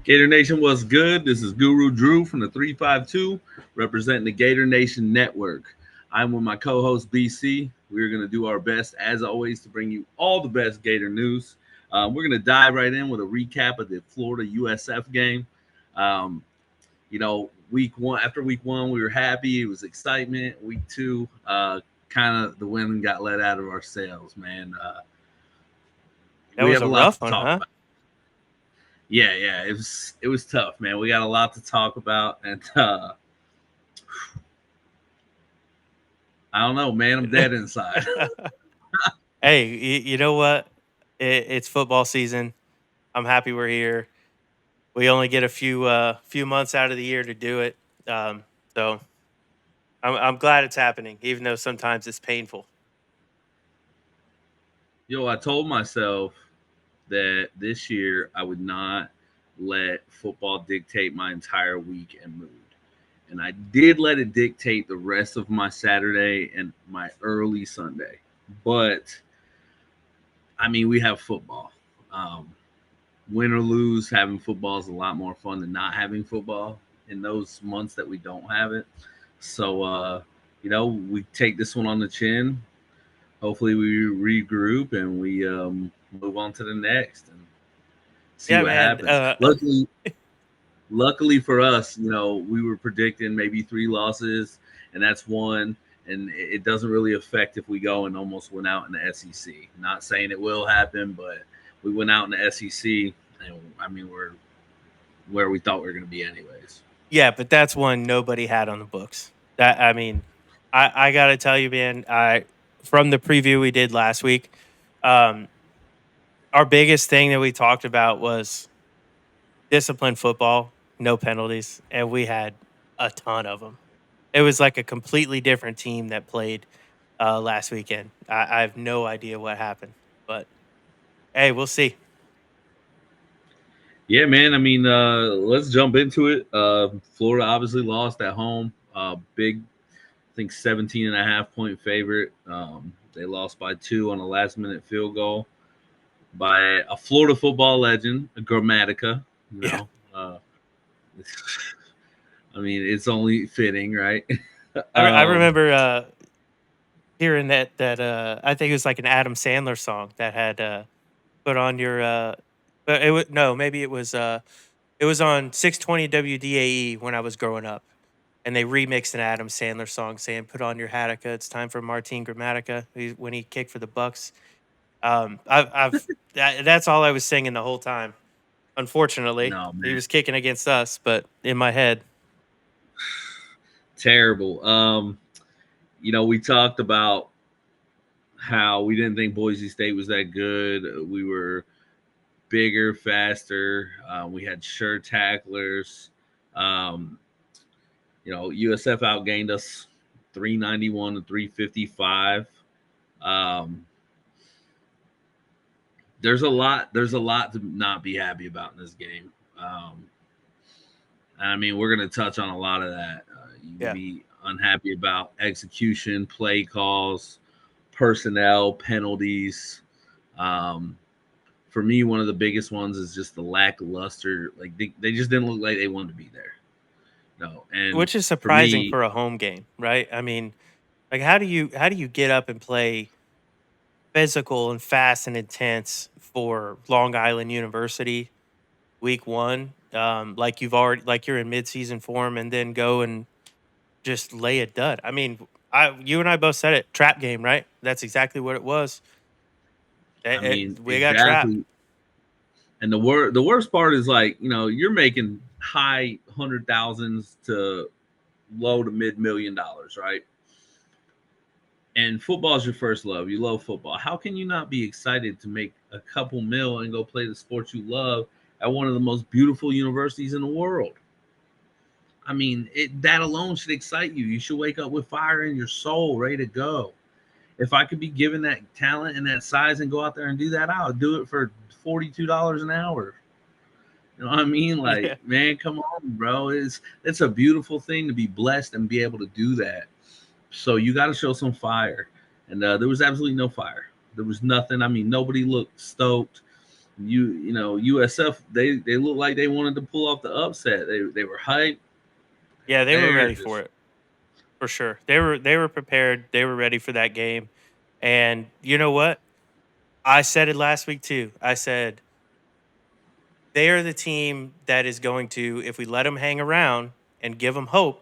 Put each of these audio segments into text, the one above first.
Gator Nation, what's good? This is Guru Drew from the 352, representing the Gator Nation Network. I'm with my co-host BC. We're going to do our best, as always, to bring you all the best Gator news. We're going to dive right in with a recap of the Florida USF game. Week one, after week one, we were happy. It was excitement. Week two, kind of the wind got let out of our sails, man. That was a rough one, huh? About. Yeah, it was tough, man. We got a lot to talk about, and I don't know, man. I'm dead inside. Hey, you know what? It's football season. I'm happy we're here. We only get a few months out of the year to do it, so I'm glad it's happening, even though sometimes it's painful. I told myself that this year I would not let football dictate my entire week and mood. And I did let it dictate the rest of my Saturday and my early Sunday. But, I mean, we have football. Win or lose, having football is a lot more fun than not having football in those months that we don't have it. So, we take this one on the chin. Hopefully we regroup and we move on to the next and see what happens. Luckily for us, we were predicting maybe 3 losses, and that's one. And it doesn't really affect if we go and almost went out in the SEC. Not saying it will happen, but we went out in the SEC, and I mean we're where we thought we were going to be anyways. Yeah, but that's one nobody had on the books. I got to tell you, man, from the preview we did last week, our biggest thing that we talked about was disciplined football, no penalties, and we had a ton of them. It was like a completely different team that played last weekend. I have no idea what happened, but hey, we'll see. Yeah, man. I mean, let's jump into it. Florida obviously lost at home. Big, I think 17.5-point favorite. They lost by 2 on a last-minute field goal by a Florida football legend, a Grammatica. Yeah. I mean, it's only fitting, right? I remember hearing that I think it was like an Adam Sandler song that had put on your. But maybe it was on 620 WDAE when I was growing up. And they remixed an Adam Sandler song saying, "Put on your Hattica. It's time for Martin Grammatica." When he kicked for the Bucks. That's all I was singing the whole time. Unfortunately, he was kicking against us, but in my head, terrible. We talked about how we didn't think Boise State was that good. We were bigger, faster. We had sure tacklers. USF outgained us 391 to 355. There's a lot to not be happy about in this game. I mean, we're going to touch on a lot of that. You can be unhappy about execution, play calls, personnel, penalties. For me, one of the biggest ones is just the lackluster. Like they just didn't look like they wanted to be there. No, and which is surprising for a home game, right? I mean, like how do you get up and play physical and fast and intense for Long Island University week 1? Like you're in midseason form, and then go and just lay a dud. I mean, you and I both said it, trap game, right? That's exactly what it was. We got trapped. And the worst part is, like, you're making high 100,000s to low to mid-$1 million, right? And football is your first love. You love football. How can you not be excited to make a couple mil and go play the sport you love at one of the most beautiful universities in the world? I mean, that alone should excite you. You should wake up with fire in your soul, ready to go. If I could be given that talent and that size and go out there and do that, I would do it for $42 an hour. You know what I mean? Like, Yeah. man, come on, bro. It's a beautiful thing to be blessed and be able to do that. So you got to show some fire, and there was absolutely no fire. There was nothing. I mean, nobody looked stoked. You know, USF they looked like they wanted to pull off the upset. They were hyped. Yeah, they were They're ready for just it for sure. They were prepared. They were ready for that game. And you know what? I said it last week too. I said they are the team that is going to, if we let them hang around and give them hope,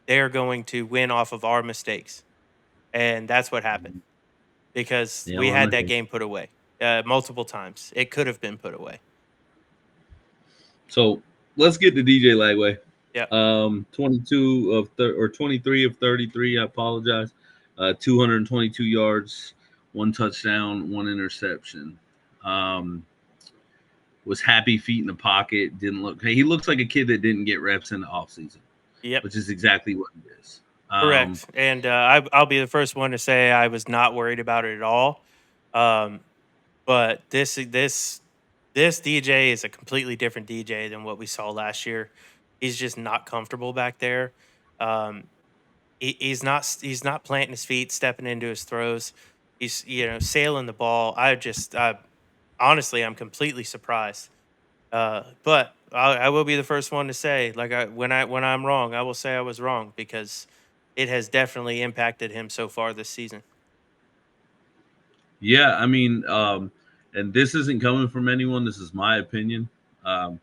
they are going to win off of our mistakes. And that's what happened because nail we on had the that head. game put away multiple times. It could have been put away. So let's get to DJ Lagway. Yeah. 23 of 33. I apologize. 222 yards, one touchdown, one interception. Um, was happy feet in the pocket. Didn't look. He looks like a kid that didn't get reps in the offseason, Yep. which is exactly what he is. Correct. And I'll be the first one to say I was not worried about it at all. Um, but this DJ is a completely different DJ than what we saw last year. He's just not comfortable back there. Um, he's not planting his feet, stepping into his throws. He's sailing the ball. Honestly, I'm completely surprised. But I will be the first one to say, like, when I'm wrong, I will say I was wrong because it has definitely impacted him so far this season. Yeah, I mean, and this isn't coming from anyone. This is my opinion, um,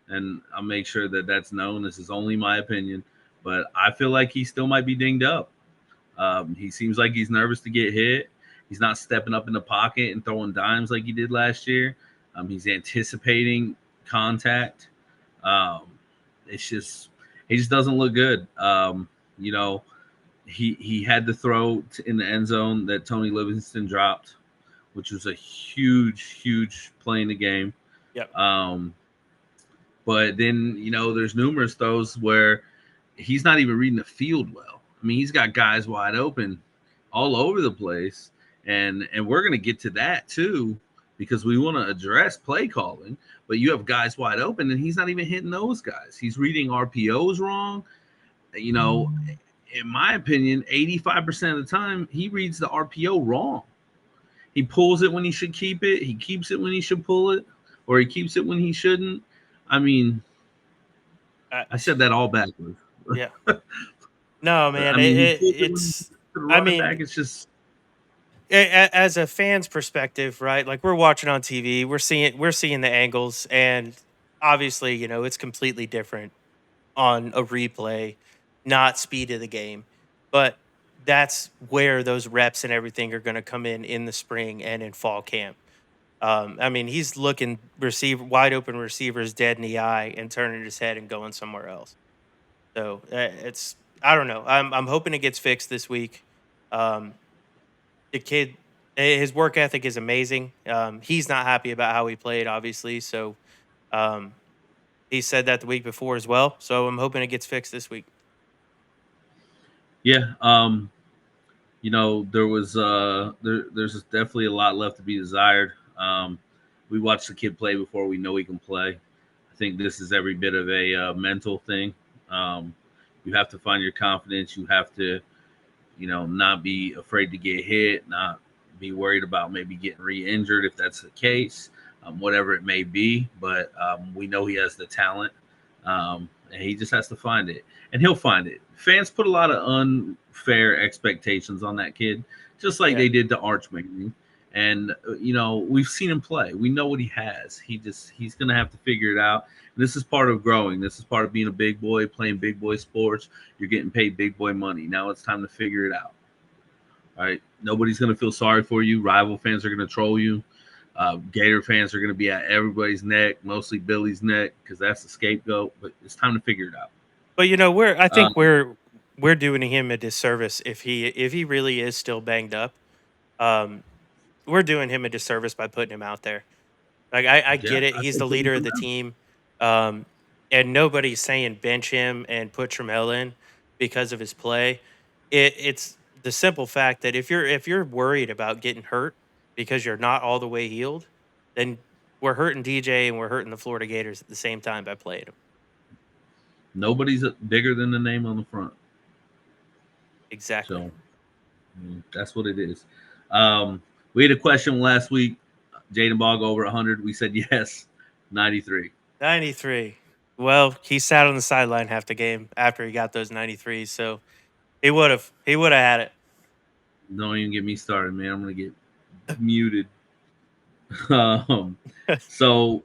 and I'll make sure that that's known. This is only my opinion, but I feel like he still might be dinged up. He seems like he's nervous to get hit. He's not stepping up in the pocket and throwing dimes like he did last year. He's anticipating contact. Um, it's just he just doesn't look good. You know, he had to throw in the end zone that Tony Livingston dropped, which was a huge play in the game. Yep. But then there's numerous throws where he's not even reading the field well. I mean, he's got guys wide open all over the place, and we're gonna get to that too because we want to address play calling. But you have guys wide open, and he's not even hitting those guys. He's reading RPOs wrong. In my opinion, 85% of the time he reads the RPO wrong. He pulls it when he should keep it. He keeps it when he should pull it, or he keeps it when he shouldn't. I mean, I said that all backwards. Yeah. No, man. I mean, he pulls it when It's. the I running mean, back. It's just as a fan's perspective, right? Like we're watching on TV, we're seeing the angles, and obviously, it's completely different on a replay, not speed of the game. But that's where those reps and everything are going to come in the spring and in fall camp. I mean, he's looking wide open receivers dead in the eye and turning his head and going somewhere else. So it's I don't know. I'm hoping it gets fixed this week. Um, the kid, his work ethic is amazing. He's not happy about how he played, obviously. So um, he said that the week before as well. So I'm hoping it gets fixed this week. yeah. There was there's definitely a lot left to be desired. We watched the kid play before we know he can play. I think this is every bit of a mental thing. You have to find your confidence. You have to, not be afraid to get hit, not be worried about maybe getting re-injured if that's the case, whatever it may be. But we know he has the talent, and he just has to find it, and he'll find it. Fans put a lot of unfair expectations on that kid, just like they did to Arch Manning. And we've seen him play. We know what he has. He's gonna have to figure it out. And this is part of growing. This is part of being a big boy, playing big boy sports. You're getting paid big boy money. Now it's time to figure it out. All right. Nobody's gonna feel sorry for you. Rival fans are gonna troll you. Gator fans are gonna be at everybody's neck, mostly Billy's neck, because that's the scapegoat. But it's time to figure it out. But I think Um, we're doing him a disservice if he really is still banged up. Um, we're doing him a disservice by putting him out there. Like I yeah, get it. I He's say the put him leader for of the now. team. Um, and nobody's saying bench him and put Trammell in because of his play. It's the simple fact that if you're worried about getting hurt because you're not all the way healed, then we're hurting DJ and we're hurting the Florida Gators at the same time by playing him. Nobody's bigger than the name on the front. Exactly. So that's what it is. We had a question last week. Jaden Bog over 100. We said yes, 93. 93. Well, he sat on the sideline half the game after he got those 93s, so he would have had it. Don't even get me started, man. I'm gonna get muted. Um, so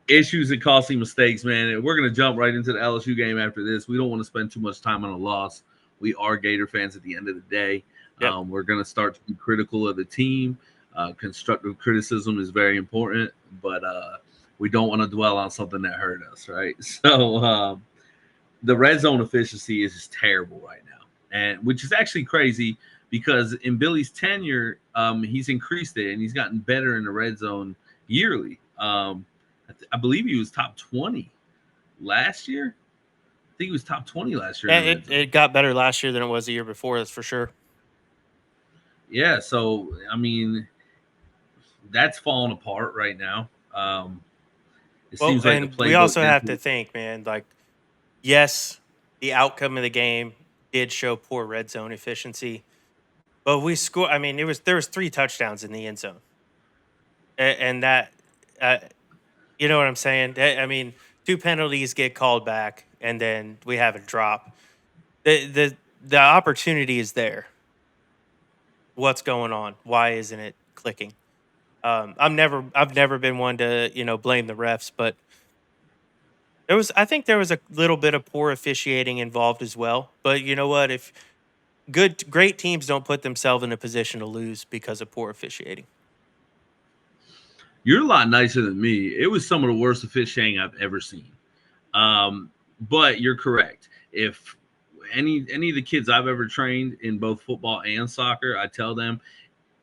issues and costly mistakes, man. And we're gonna jump right into the LSU game after this. We don't want to spend too much time on a loss. We are Gator fans at the end of the day. Yep. We're gonna start to be critical of the team. Constructive criticism is very important, but we don't want to dwell on something that hurt us, right? So the red zone efficiency is just terrible right now, and which is actually crazy because in Billy's tenure, he's increased it and he's gotten better in the red zone yearly. I believe he was top 20 last year. I think he was top 20 last year in Yeah, the red zone. it got better last year than it was the year before, that's for sure. Yeah, so I mean that's falling apart right now. It Well, seems like the and we playbook also have didn't. to think, man, like, yes, the outcome of the game did show poor red zone efficiency, but we score. I mean, there was 3 touchdowns in the end zone, and that, uh, you know what I'm saying? I mean, 2 penalties get called back, and then we have a drop. The opportunity is there. What's going on? Why isn't it clicking? I've never been one to blame the refs, but I think there was a little bit of poor officiating involved as well. But you know what? If great teams don't put themselves in a position to lose because of poor officiating. You're a lot nicer than me. It was some of the worst officiating I've ever seen. But you're correct. If any of the kids I've ever trained in both football and soccer, I tell them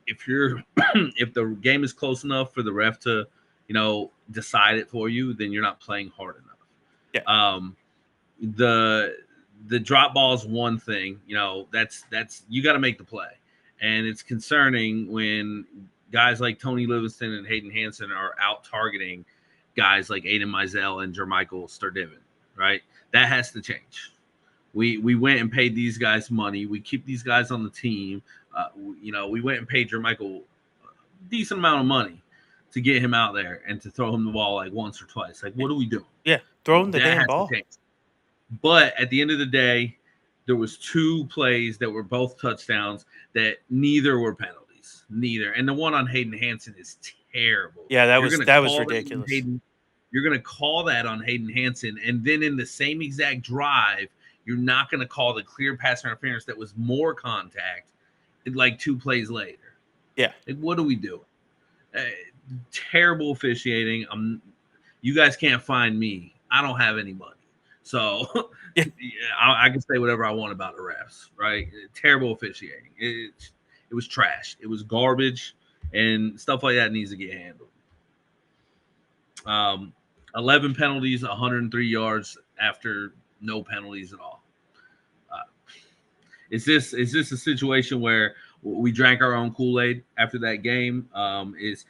if you're if the game is close enough for the ref to, decide it for you, then you're not playing hard enough. Yeah, Um, the the drop ball is one thing, that's you got to make the play, and it's concerning when guys like Tony Livingston and Hayden Hansen are out targeting guys like Aiden Mizell and Jermichael Sturdivant, right? That has to change. We went and paid these guys money. We keep these guys on the team. We went and paid Jermichael a decent amount of money to get him out there and to throw him the ball like once or twice. Like, what are we doing? yeah, throwing the That damn has to ball. change. But at the end of the day, there was 2 plays that were both touchdowns that neither were penalties. Neither. And the one on Hayden Hansen is terrible. Yeah, that You're was gonna that was call that on ridiculous. Hayden. You're gonna call that on Hayden Hansen, and then in the same exact drive, you're not gonna call the clear pass interference that was more contact, like 2 plays later. Yeah, Like, what do we do? Uh, Terrible officiating. You guys can't find me. I don't have any money. So yeah. yeah, I can say whatever I want about the refs, right? Terrible officiating. It was trash. It was garbage, and stuff like that needs to get handled. Um, 11 penalties, 103 yards after no penalties at all. Uh, is this a situation where we drank our own Kool-Aid after that game? Is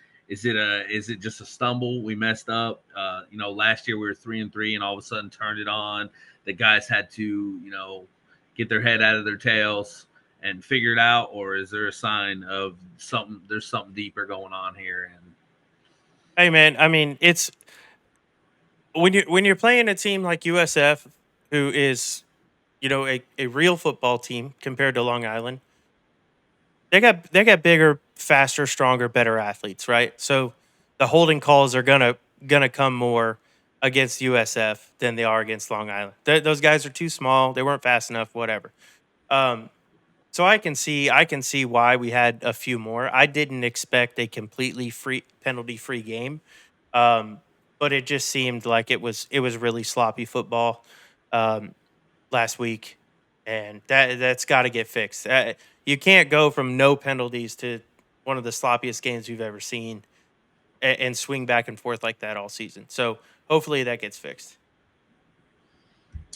it just a stumble? We messed up. Last year we were 3-3, and all of a sudden turned it on. The guys had to, get their head out of their tails and figure it out, or is there a sign of something? There's something deeper going on here, and Hey, man. I mean, it's when you're playing a team like USF, who is a real football team compared to Long Island. They got bigger, faster, stronger, better athletes, right? So the holding calls are gonna come more against USF than they are against Long Island. Those guys are too small. They weren't fast enough. Whatever. Um, so I can see why we had a few more. I didn't expect a completely free penalty free game, um, but it just seemed like it was really sloppy football. Um, last week, and that's got to get fixed. You can't go from no penalties to one of the sloppiest games we've ever seen and swing back and forth like that all season. So hopefully that gets fixed.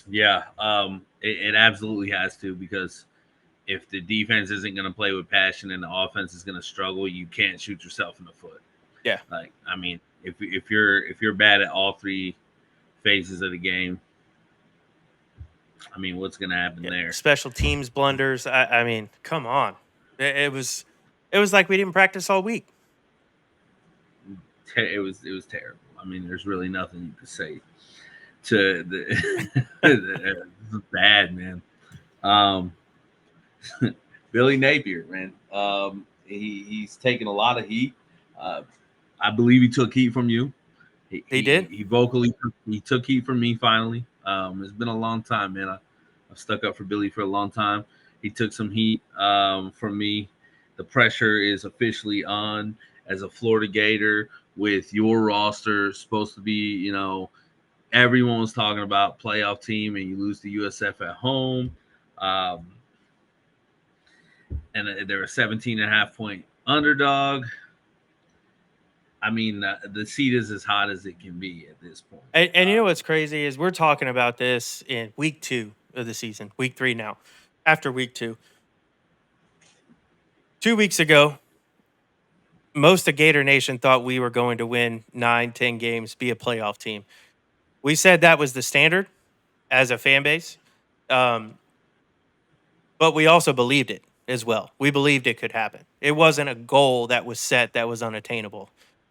Yeah, it absolutely has to, because if the defense isn't going to play with passion and the offense is going to struggle, you can't shoot yourself in the foot. Yeah. Like, I mean, if you're bad at all three phases of the game, I mean, what's going to happen Yeah. there? Special teams blunders. I mean, come on. It was like we didn't practice all week. It was terrible. I mean, there's really nothing you could say to the it's bad, man. Um, Billy Napier, man. He's taken a lot of heat. Uh, I believe he took heat from you. He He he, did. he vocally he took heat from me finally. It's been a long time, man. I've stuck up for Billy for a long time. He took some heat from me. The pressure is officially on as a Florida Gator with your roster supposed to be, everyone was talking about playoff team, and you lose to USF at home. Um, and they're a 17.5 point underdog. I mean, the seat is as hot as it can be at this point. And you know what's crazy is we're talking about this in week 2 of the season, week 3 now. After week 2, 2 weeks ago, most of Gator Nation thought we were going to win 9, 10 games, be a playoff team. We said that was the standard as a fan base, um, but we also believed it as well. We believed it could happen. It wasn't a goal that was set that was unattainable.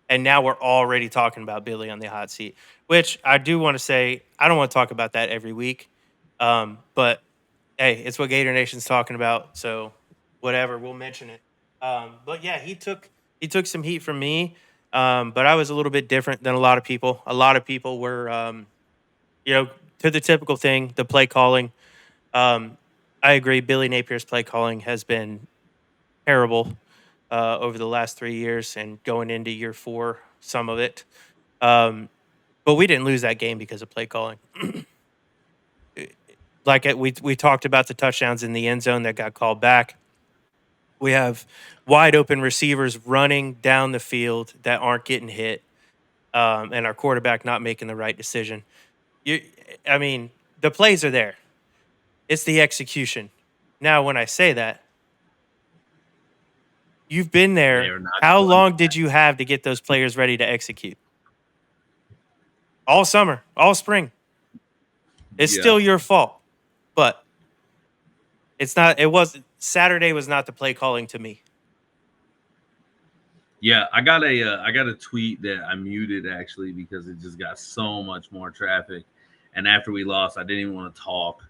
And now we're already talking about Billy on the hot seat, which I do want to say, I don't want to talk about that every week. But hey, it's what Gator Nation's talking about. So whatever, we'll mention it. But yeah, he took some heat from me. But I was a little bit different than a lot of people. A lot of people were, you know, to the typical thing, the play calling. Um, I agree. Billy Napier's play calling has been terrible over the last 3 years and going into year 4, some of it. But we didn't lose that game because of play calling. We talked about the touchdowns in the end zone that got called back. We have wide open receivers running down the field that aren't getting hit, and our quarterback not making the right decision. You, I mean, the plays are there. It's the execution. Now, when I say that, you've been They there. are not How going. long did you have to get those players ready to execute? All summer, all spring. It's Yeah, still your fault, but it's not. It was Saturday was not the play calling to me. yeah. I got a tweet that I muted actually because it just got so much more traffic. And after we lost, I didn't even want to talk.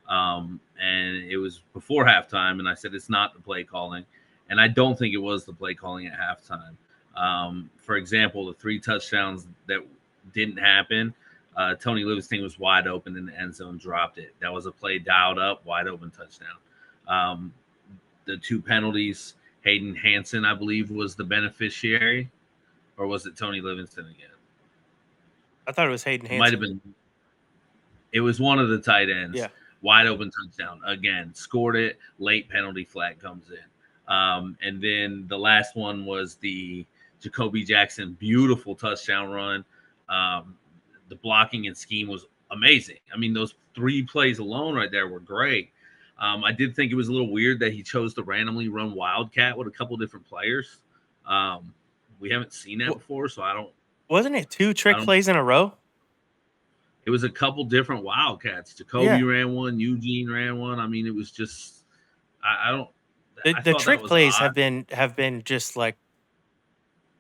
And it was before halftime, and I said it's not the play calling, and I don't think it was the play calling at halftime. For example, the 3 touchdowns that didn't happen. Tony Livingston was wide open in the end zone, dropped it. That was a play dialed up, wide open touchdown. Um, the 2 penalties, Hayden Hansen, I believe, was the beneficiary, or was it Tony Livingston again? I thought it was Hayden It might have Hansen. been. It was one of the tight ends, Yeah, wide open touchdown again, scored it. Late penalty flag comes in, and then the last one was the Jacoby Jackson beautiful touchdown run. Um, the blocking and scheme was amazing. I mean, those 3 plays alone right there were great. I did think it was a little weird that he chose to randomly run Wildcat with a couple different players. Um, we haven't seen that before, so I don't. wasn't it 2 I trick don't. plays in a row? It was a couple different Wildcats. Jacoby Yeah, ran one. Eugene ran one. I mean, it was just. I don't. I the thought that trick was plays odd. have been just like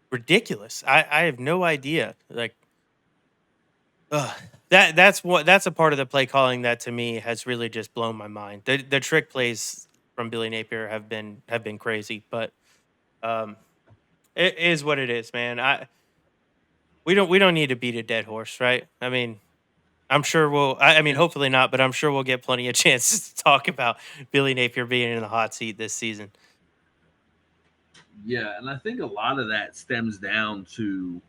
ridiculous. I have no idea. Like, ugh. That's a part of the play calling that to me has really just blown my mind. The trick plays from Billy Napier have been crazy, but um, it is what it is, man. We don't need to beat a dead horse, right? I mean, I'm sure we'll. I mean, hopefully not, but I'm sure we'll get plenty of chances to talk about Billy Napier being in the hot seat this season. Yeah, and I think a lot of that stems down to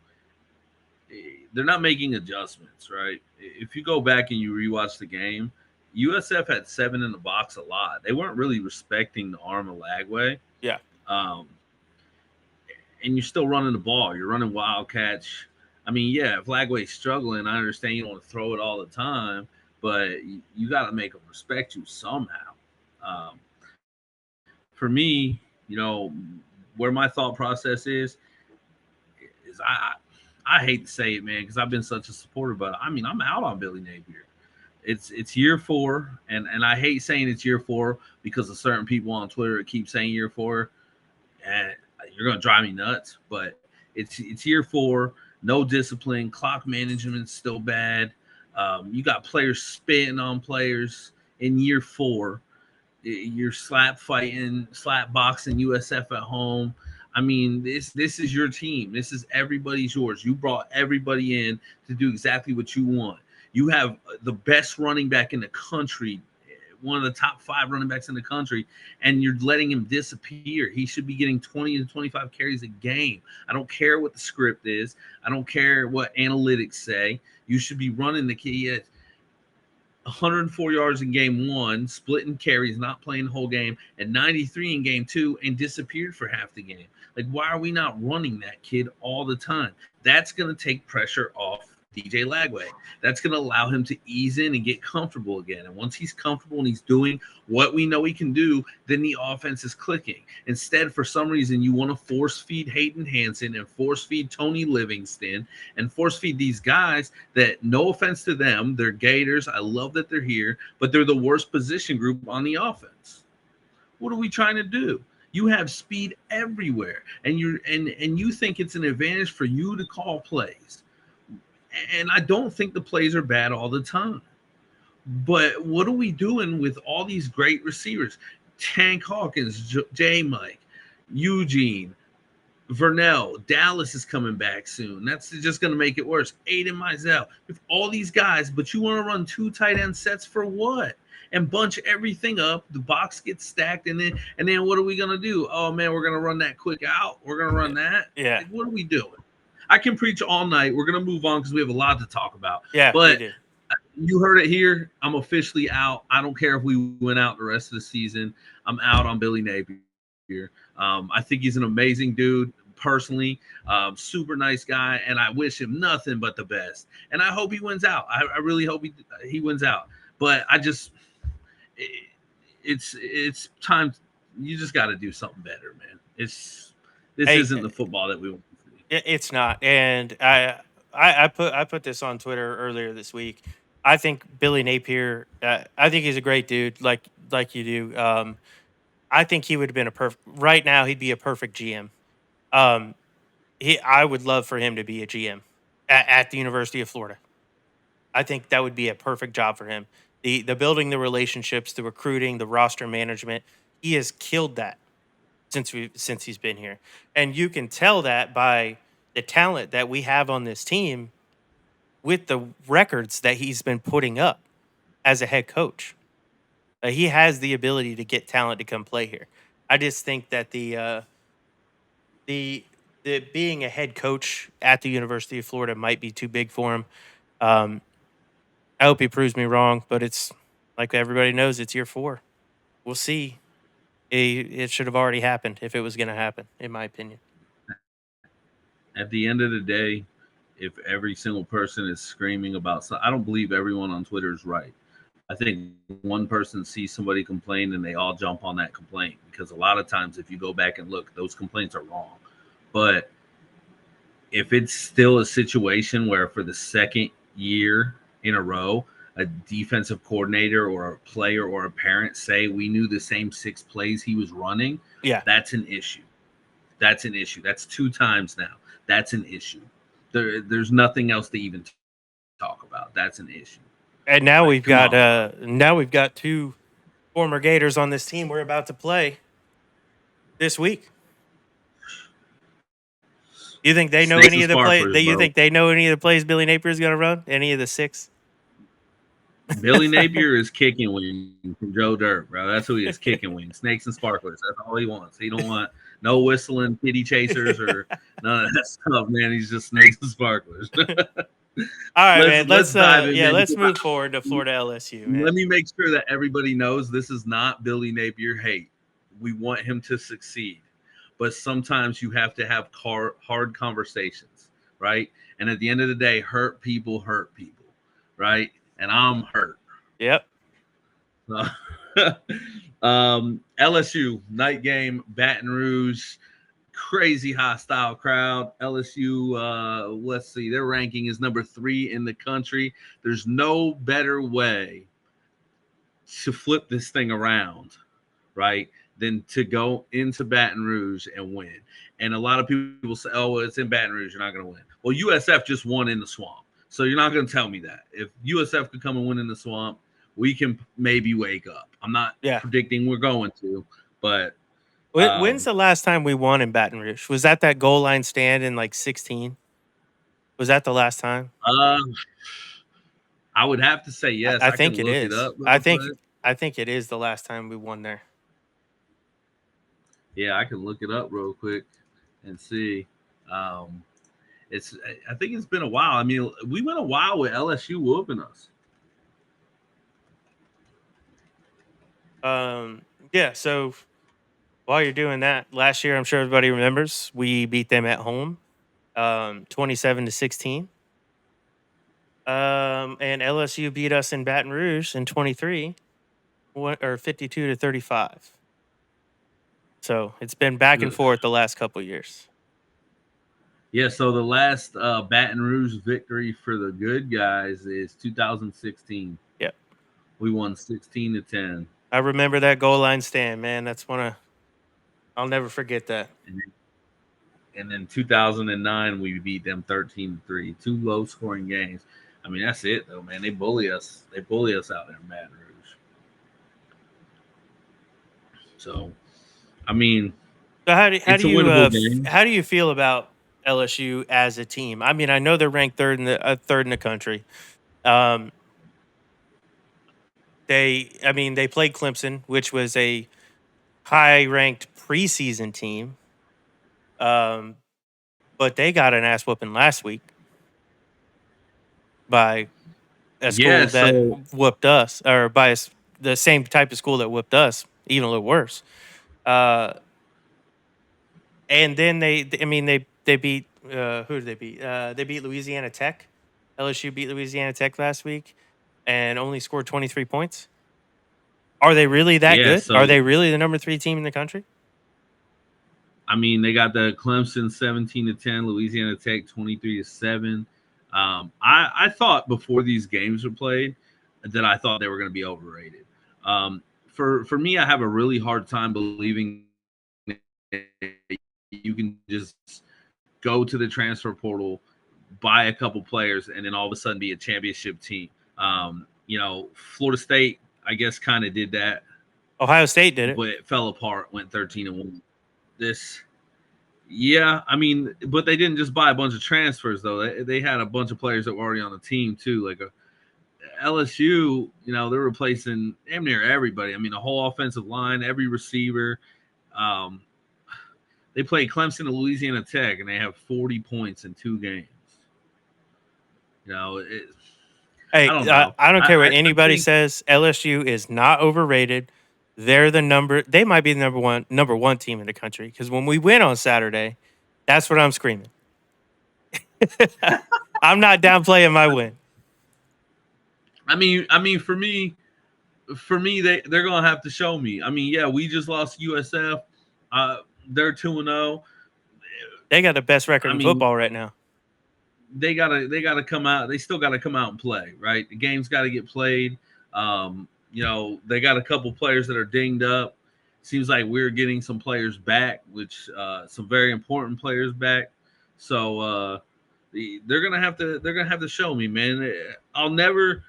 they're not making adjustments, right? If you go back and you rewatch the game, USF had 7 in the box a lot. They weren't really respecting the arm of Lagway. Yeah. Um, and you're still running the ball. You're running wildcats. I mean, yeah, if Lagway's struggling, I understand you don't want to throw it all the time, but you got to make them respect you somehow. Um, for me, where my thought process is I hate to say it, man, because I've been such a supporter, but I mean, I'm out on Billy Napier. It's year 4, and I hate saying it's year 4 because of certain people on Twitter keep saying year 4, and you're gonna drive me nuts. But it's year 4, no discipline, clock management's still bad. You got players spitting on players in year 4. You're slap fighting, slap boxing USF at home. I mean, this is your team. This is everybody's yours. You brought everybody in to do exactly what you want. You have the best running back in the country, one of the top 5 running backs in the country, and you're letting him disappear. He should be getting 20 to 25 carries a game. I don't care what the script is. I don't care what analytics say. You should be running the kid. 104 yards in game 1, splitting carries, not playing the whole game, and 93 in game 2, and disappeared for half the game. Like, why are we not running that kid all the time? That's going to take pressure off DJ Lagway. That's going to allow him to ease in and get comfortable again. And once he's comfortable and he's doing what we know he can do, then the offense is clicking. Instead, for some reason, you want to force feed Hayden Hansen and force feed Tony Livingston and force feed these guys that, no offense to them, they're Gators. I love that they're here, but they're the worst position group on the offense. What are we trying to do? You have speed everywhere, and you think it's an advantage for you to call plays. And I don't think the plays are bad all the time. But what are we doing with all these great receivers? Tank Hawkins, J. Mike, Eugene, Vernell, Dallas is coming back soon. That's just going to make it worse. Aiden Mizell, with all these guys, but you want to run 2 tight end sets for what? And bunch everything up. The box gets stacked, and then what are we going to do? Oh man, we're going to run that quick out. We're going to run that. Yeah. Like, what are we doing? I can preach all night. We're going to move on because we have a lot to talk about. Yeah, but we do. You heard it here. I'm officially out. I don't care if we win out the rest of the season. I'm out on Billy Napier. I think he's an amazing dude personally, super nice guy, and I wish him nothing but the best. And I hope he wins out. I really hope he wins out. But it's time. You just got to do something better, man. This isn't the football that we want. It's not, and I put this on Twitter earlier this week. I think Billy Napier. I think he's a great dude, like you do. I think he would have been a perfect. Right now, he'd be a perfect GM. I would love for him to be a GM at the University of Florida. I think that would be a perfect job for him. The building the relationships, the recruiting, the roster management. He has killed that since he's been here. And you can tell that by the talent that we have on this team with the records that he's been putting up as a head coach. He has the ability to get talent to come play here. I just think that the being a head coach at the University of Florida might be too big for him. I hope he proves me wrong, but it's like everybody knows, it's year 4. We'll see. It should have already happened if it was going to happen, in my opinion. At the end of the day, if every single person is screaming about something, I don't believe everyone on Twitter is right. I think one person sees somebody complain and they all jump on that complaint, because a lot of times if you go back and look, those complaints are wrong. But if it's still a situation where for the second year in a row, a defensive coordinator or a player or a parent say we knew the same 6 plays he was running, that's an issue. That's an issue. That's 2 times now. That's an issue. There's nothing else to even talk about. That's an issue. And now we've got 2 former Gators on this team we're about to play this week. You think they know any of the plays? You think they know any of the plays Billy Napier is going to run? Any of the 6? Billy Napier is kicking wings from Joe Dirt, bro. That's who he is, kicking wings, snakes and sparklers. That's all he wants. He don't want no whistling kitty chasers or none of that stuff, man. He's just snakes and sparklers. All right, let's man. let's dive in, man. Let's move forward to Florida LSU, Let man. me make sure that everybody knows this is not Billy Napier hate. We want him to succeed, but sometimes you have to have hard conversations, right? And at the end of the day, hurt people, right? And I'm hurt. Yep. LSU night game, Baton Rouge, crazy hostile crowd. LSU, let's see, their ranking is number 3 in the country. There's no better way to flip this thing around, right, than to go into Baton Rouge and win. And a lot of people say, oh, well, it's in Baton Rouge, you're not going to win. Well, USF just won in the swamp. So you're not going to tell me that. If USF could come and win in the swamp, we can maybe wake up. I'm not predicting we're going to, but when's the last time we won in Baton Rouge? Was that goal line stand in like 16? Was that the last time? I would have to say yes. I I can think it look it is. up real quick. I think it is the last time we won there. Yeah, I can look it up real quick and see. I think it's been a while. I mean, we went a while with LSU whooping us. Yeah, so while you're doing that, last year I'm sure everybody remembers we beat them at home, 27-16. And LSU beat us in Baton Rouge in 23, or 52-35. So it's been back and forth the last couple years. Yeah, so the last Baton Rouge victory for the good guys is 2016. Yep. We won 16-10. I remember that goal line stand, man. That's I'll never forget that. And then 2009, we beat them 13-3. 2 low-scoring games. I mean, that's it, though, man. They bully us. They bully us out there in Baton Rouge. So, I mean, so how do you feel about LSU as a team? I mean, I know they're ranked third in the country. They played Clemson, which was a high-ranked preseason team. But they got an ass whooping last week by a school that whooped us, or by the same type of school that whooped us, even a little worse. And then they beat who did they beat? They beat Louisiana Tech. LSU beat Louisiana Tech last week and only scored 23 points. Are they really that good? Are they really the number 3 team in the country? I mean, they got the Clemson 17-10, Louisiana Tech 23-7. I thought before these games were played that I thought they were going to be overrated. For me, I have a really hard time believing you can just go to the transfer portal, buy a couple players, and then all of a sudden be a championship team. Florida State, I guess, kind of did that. Ohio State did it, but it fell apart. Went 13-1. I mean, but they didn't just buy a bunch of transfers though. They had a bunch of players that were already on the team too. Like LSU, they're replacing damn near everybody. I mean, the whole offensive line, every receiver. They played Clemson and Louisiana Tech, and they have 40 points in 2 games. I don't care what anybody says. LSU is not overrated. They might be the number one team in the country, because when we win on Saturday, that's what I'm screaming. I'm not downplaying my win. I mean, for me, they're gonna have to show me. I mean, yeah, we just lost USF. They're 2-0. They got the best record in football right now. They gotta come out. They still gotta come out and play, right? The game's got to get played. They got a couple players that are dinged up. Seems like we're getting some players back, which some very important players back. So they're gonna have to show me, man. I'll never.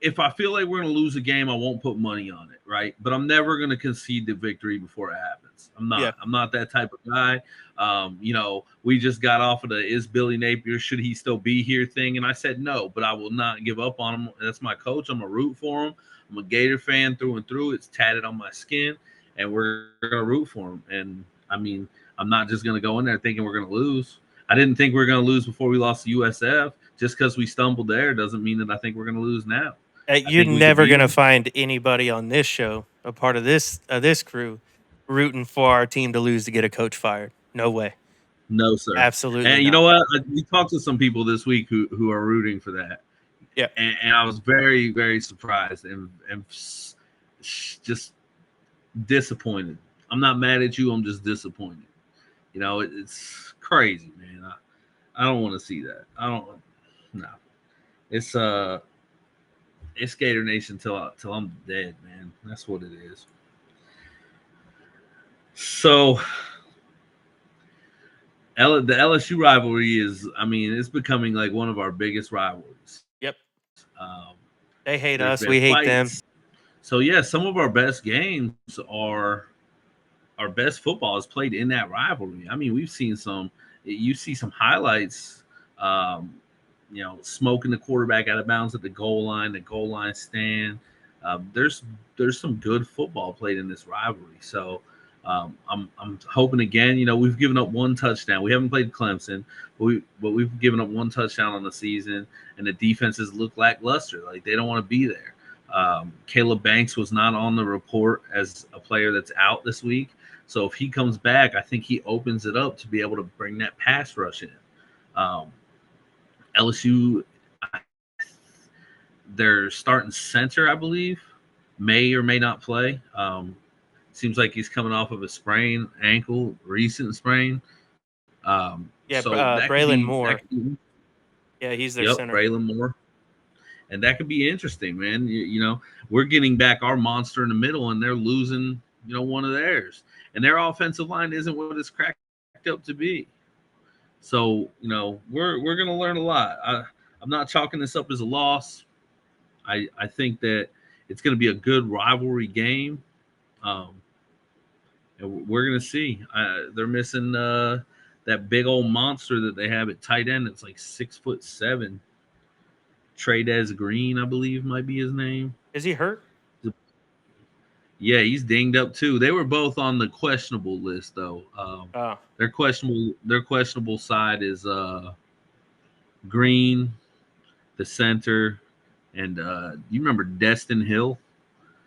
If I feel like we're going to lose a game, I won't put money on it, right? But I'm never going to concede the victory before it happens. I'm not. Yeah. I'm not that type of guy. We just got off of the "is Billy Napier, should he still be here" thing, and I said no, but I will not give up on him. That's my coach. I'm a root for him. I'm a Gator fan through and through. It's tatted on my skin, and we're going to root for him. And I mean, I'm not just going to go in there thinking we're going to lose. I didn't think we were going to lose before we lost to USF. Just because we stumbled there doesn't mean that I think we're going to lose now. I You're think we could never beat gonna them. find anybody on this show, a part of this crew, rooting for our team to lose to get a coach fired. No way. No, sir. Absolutely And you not. know what? We talked to some people this week who are rooting for that. Yeah. And I was very, very surprised and just disappointed. I'm not mad at you. I'm just disappointed. It's crazy, man. I don't want to see that. I don't. No. It's it's Gator Nation till I'm dead, man. That's what it is. So the LSU rivalry is, I mean, it's becoming like one of our biggest rivalries. Yep. They There's hate been us. We hate fights. them. So yeah, some of our best games are our best football is played in that rivalry. I mean, we've seen some. You see some highlights. Smoking the quarterback out of bounds at the goal line stand. There's some good football played in this rivalry. So I'm hoping again. We've given up one touchdown. We haven't played Clemson, but we've given up one touchdown on the season, and the defenses look lackluster. Like they don't want to be there. Caleb Banks was not on the report as a player that's out this week. So if he comes back, I think he opens it up to be able to bring that pass rush in. LSU, their starting center, I believe, may or may not play. Seems like he's coming off of a recent sprain. Yeah, So that could Braylon be Moore. Yeah, he's their center. Braylon Moore. And that could be interesting, man. We're getting back our monster in the middle, and they're losing, one of theirs. And their offensive line isn't what it's cracked up to be. So, we're going to learn a lot. I'm not chalking this up as a loss. I think that it's going to be a good rivalry game. And we're going to see. They're missing that big old monster that they have at tight end. It's like 6'7". Tradez Green, I believe, might be his name. Is he hurt? Yeah, he's dinged up too. They were both on the questionable list, though. Their questionable side is Green, the center, and you remember Destin Hill?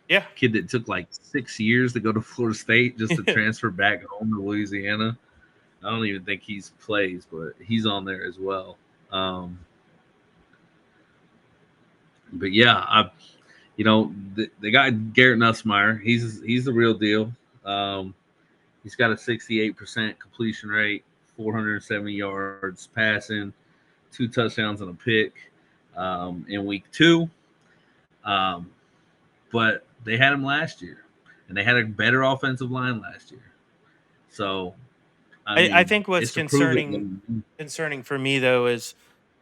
Yeah, kid that took like 6 years to go to Florida State just to transfer back home to Louisiana. I don't even think he's plays, but he's on there as well. But yeah, the guy Garrett Nussmeier, he's the real deal. He's got a 68% completion rate, 470 yards passing, 2 touchdowns and a pick in week 2. But they had him last year, and they had a better offensive line last year. So, I think what's concerning for me though is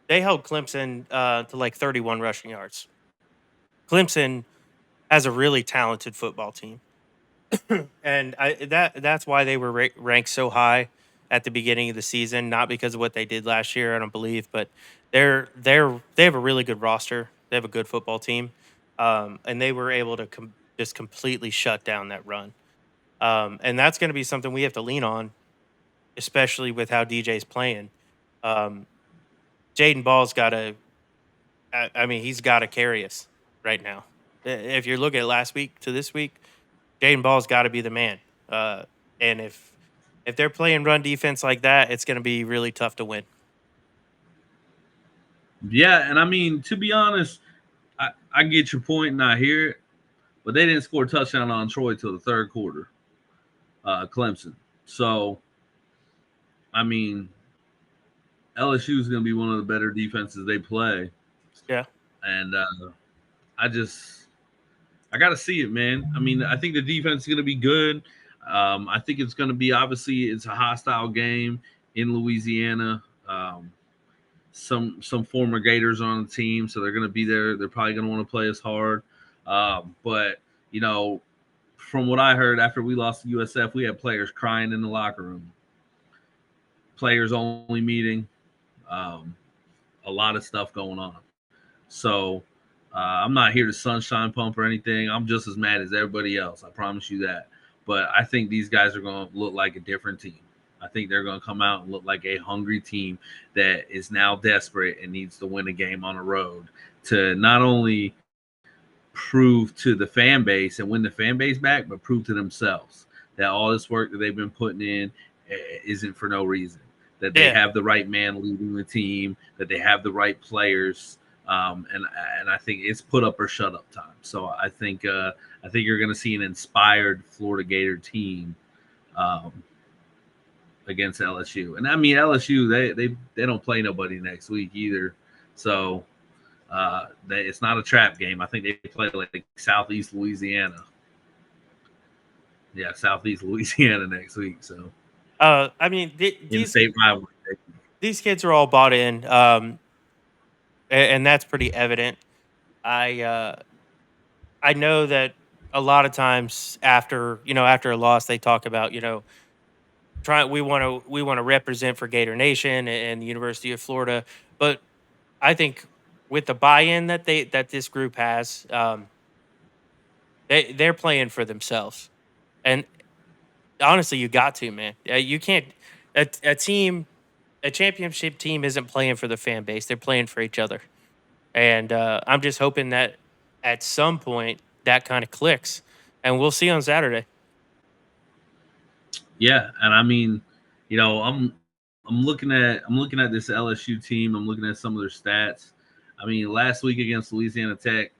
they held Clemson to like 31 rushing yards. Clemson has a really talented football team, and that's why they were ranked so high at the beginning of the season. Not because of what they did last year, I don't believe, but they have a really good roster. They have a good football team, and they were able to just completely shut down that run. And that's going to be something we have to lean on, especially with how DJ's playing. Jaden Ball's got to. I mean, he's got to carry us right now. If you're looking at last week to this week, Jaden Ball's got to be the man. And if they're playing run defense like that, it's going to be really tough to win. Yeah, and I mean, to be honest, I get your point and I hear it, but they didn't score a touchdown on Troy till the third quarter, Clemson. So, I mean, LSU is going to be one of the better defenses they play. Yeah. And I got to see it, man. I mean, I think the defense is going to be good. I think it's going to be, obviously, it's a hostile game in Louisiana. Some former Gators on the team, so they're going to be there. They're probably going to want to play us hard. But, from what I heard after we lost to USF, we had players crying in the locker room. Players only meeting. A lot of stuff going on. So I'm not here to sunshine pump or anything. I'm just as mad as everybody else. I promise you that. But I think these guys are going to look like a different team. I think they're going to come out and look like a hungry team that is now desperate and needs to win a game on the road to not only prove to the fan base and win the fan base back, but prove to themselves that all this work that they've been putting in isn't for no reason. That they Yeah. have the right man leading the team, that they have the right players, and I think it's put up or shut up time. So I think you're going to see an inspired Florida Gator team um, against LSU. And I mean LSU, they don't play nobody next week either. So it's not a trap game. I think they play like Southeast Louisiana. Yeah, Southeast Louisiana next week. So I mean, in state rivalry. these kids are all bought in, and that's pretty evident. I uh, I know that a lot of times after a loss, they talk about we want to represent for Gator Nation and the University of Florida, but I think with the buy-in that this group has, they're playing for themselves, and honestly, you got to, man. You can't a team a championship team isn't playing for the fan base; they're playing for each other, and I'm just hoping that at some point that kind of clicks, and we'll see on Saturday. Yeah, and I mean, I'm looking at this LSU team. I'm looking at some of their stats. I mean, last week against Louisiana Tech,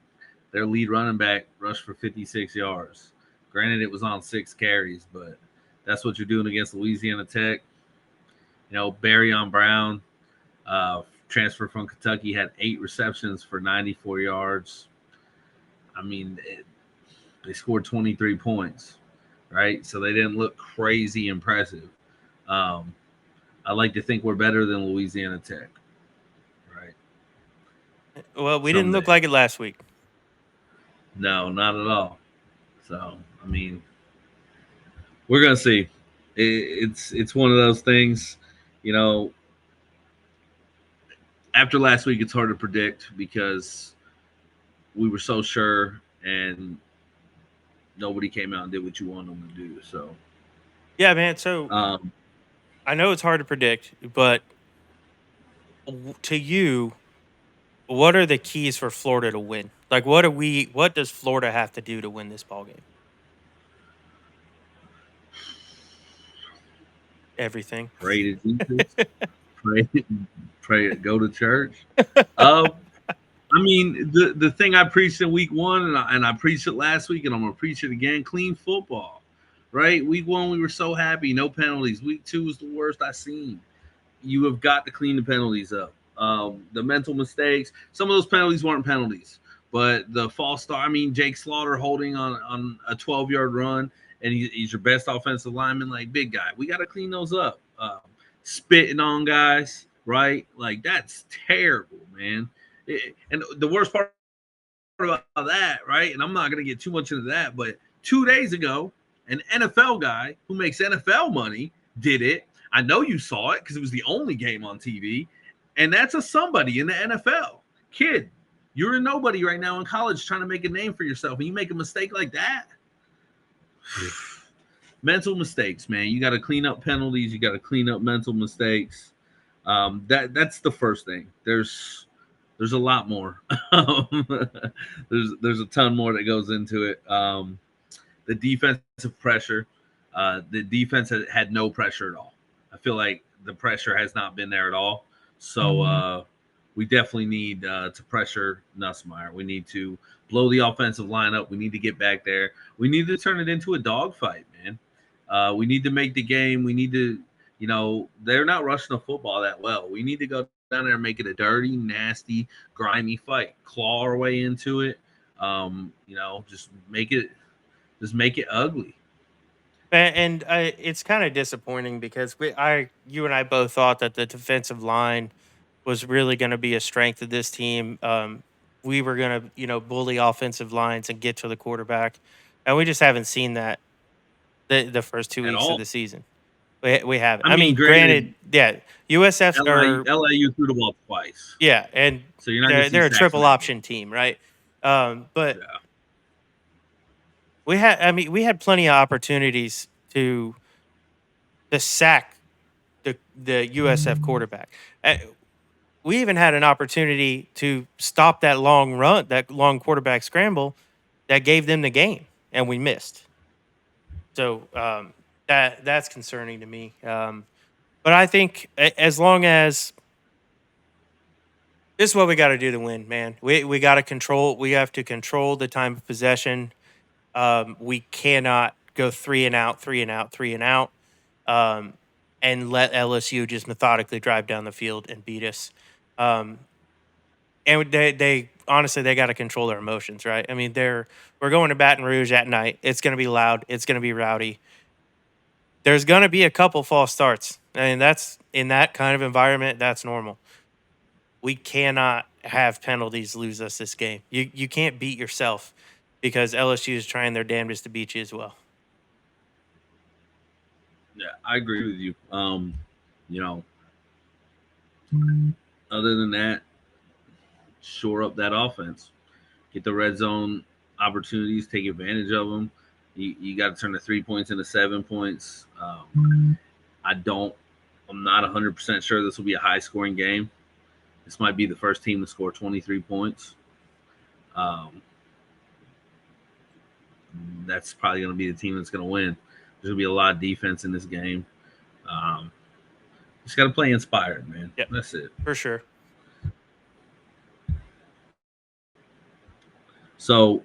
their lead running back rushed for 56 yards. Granted, it was on 6 carries, but that's what you're doing against Louisiana Tech. Barry on Brown, transfer from Kentucky, had 8 receptions for 94 yards. I mean, they scored 23 points, right? So they didn't look crazy impressive. Um, I like to think we're better than Louisiana Tech, right? Well, we didn't look Someday. like it last week. No, not at all. So, I mean, we're gonna see. It's one of those things, you know. After last week, it's hard to predict because we were so sure, and nobody came out and did what you wanted them to do. So, Yeah, man. So um, I know it's hard to predict, but to you, what are the keys for Florida to win? Like, what does Florida have to do to win this ball game? Everything. pray to Jesus, pray, pray, go to church. Um, I mean, the thing I preached in week one, and I preached it last week, and I'm gonna preach it again. Clean football, right? Week one, we were so happy, no penalties. Week two was the worst I seen. You have got to clean the penalties up. The mental mistakes. Some of those penalties weren't penalties, but the false start. I mean, Jake Slaughter holding on a 12-yard run, and he's your best offensive lineman, like big guy. We got to clean those up. Spitting on guys, right? Like that's terrible, man. And the worst part about that, right? And I'm not going to get too much into that, but 2 days ago, an NFL guy who makes NFL money did it. I know you saw it because it was the only game on TV, and that's a somebody in the NFL. Kid, you're a nobody right now in college trying to make a name for yourself, and you make a mistake like that. Mental mistakes, man. You got to clean up penalties. You got to clean up mental mistakes. That's the first thing. There's a lot more. There's a ton more that goes into it. The defensive pressure. The defense had no pressure at all. I feel like the pressure has not been there at all. So we definitely need to pressure Nussmeier. We need to blow the offensive line up. We need to get back there. We need to turn it into a dogfight, man. We need to make the game. We need to, they're not rushing the football that well. We need to go down there and make it a dirty, nasty, grimy fight. Claw our way into it. Just make it ugly. And it's kind of disappointing because you and I both thought that the defensive line was really going to be a strength of this team. We were going to, bully offensive lines and get to the quarterback, and we just haven't seen that the first two At weeks of all. the season. We haven't. I I mean, mean, granted, granted, yeah, USF's are LIU threw the ball twice, yeah, and so you're not going to see they're a sacks in triple that game. option team, right? But Yeah. we had plenty of opportunities to sack the USF quarterback. We even had an opportunity to stop that long run, that long quarterback scramble that gave them the game, and we missed. So that's concerning to me. But I think as long as this is what we got to do to win, man. We got to control. We have to control the time of possession. We cannot go three and out, three and out, three and out, um, and let LSU just methodically drive down the field and beat us. Um, and they honestly they got to control their emotions, right? I mean, we're going to Baton Rouge at night. It's going to be loud. It's going to be rowdy. There's going to be a couple false starts, and that's in that kind of environment. That's normal. We cannot have penalties lose us this game. You can't beat yourself because LSU is trying their damnedest to beat you as well. Yeah, I agree with you. You know, other than that, shore up that offense, get the red zone opportunities, take advantage of them. You got to turn the 3 points into 7 points. I'm not 100% sure this will be a high scoring game. This might be the first team to score 23 points. That's probably going to be the team that's going to win. There's going to be a lot of defense in this game. Just got to play inspired, man. Yep, that's it. For sure. So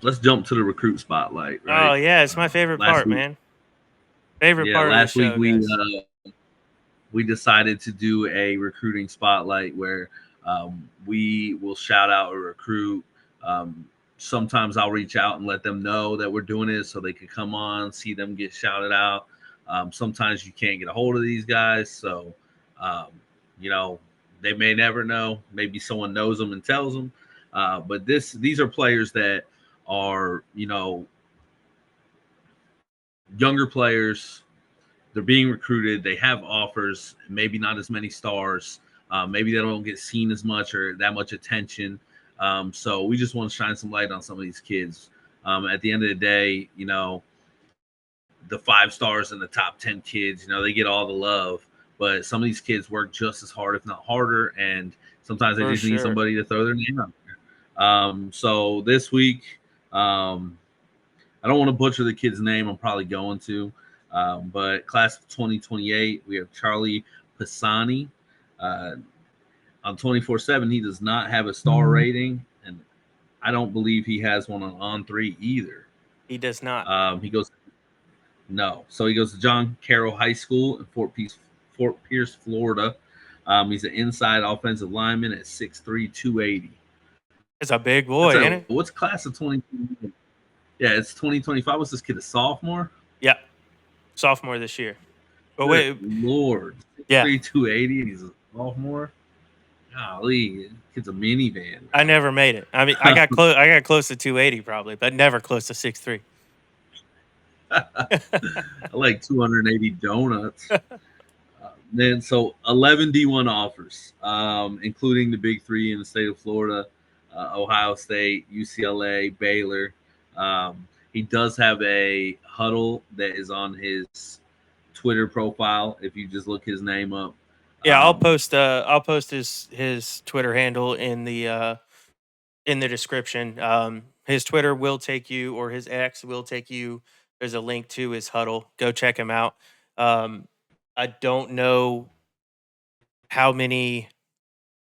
let's jump to the recruit spotlight, right? Oh yeah, it's my favorite part, man. Favorite part of the show. Last week we decided to do a recruiting spotlight where we will shout out a recruit. Sometimes I'll reach out and let them know that we're doing it so they can come on, see them get shouted out. Sometimes you can't get a hold of these guys, so they may never know. Maybe someone knows them and tells them. But these are players that are younger players. They're being recruited. They have offers, maybe not as many stars. Maybe they don't get seen as much or that much attention. So we just want to shine some light on some of these kids. At the end of the day, the 5 stars and the top 10 kids, they get all the love. But some of these kids work just as hard, if not harder. And sometimes they just need somebody to throw their name out there. So this week, I don't want to butcher the kid's name. I'm probably going to. But class of 2028, we have Charlie Pisani. On 24/7, he does not have a star rating, and I don't believe he has one on 3 either. He does not. So he goes to John Carroll High School in Fort Pierce, Florida. He's an inside offensive lineman at 6'3", 280. It's a big boy, ain't it? What's class of 2020? Yeah, it's 2025. Was this kid a sophomore? Yeah, sophomore this year. But wait, Lord, 6'3", 280, and he's a sophomore. Golly, kid's a minivan. I never made it. I mean, I got close. I got close to 280 probably, but never close to 6'3". I like 280 donuts. Then so 11 D1 offers, including the big 3 in the state of Florida, Ohio State, UCLA, Baylor. He does have a huddle that is on his Twitter profile. If you just look his name up. Yeah, I'll post his Twitter handle in the description. His Twitter will take you, or his X will take you. There's a link to his huddle. Go check him out. I don't know how many. I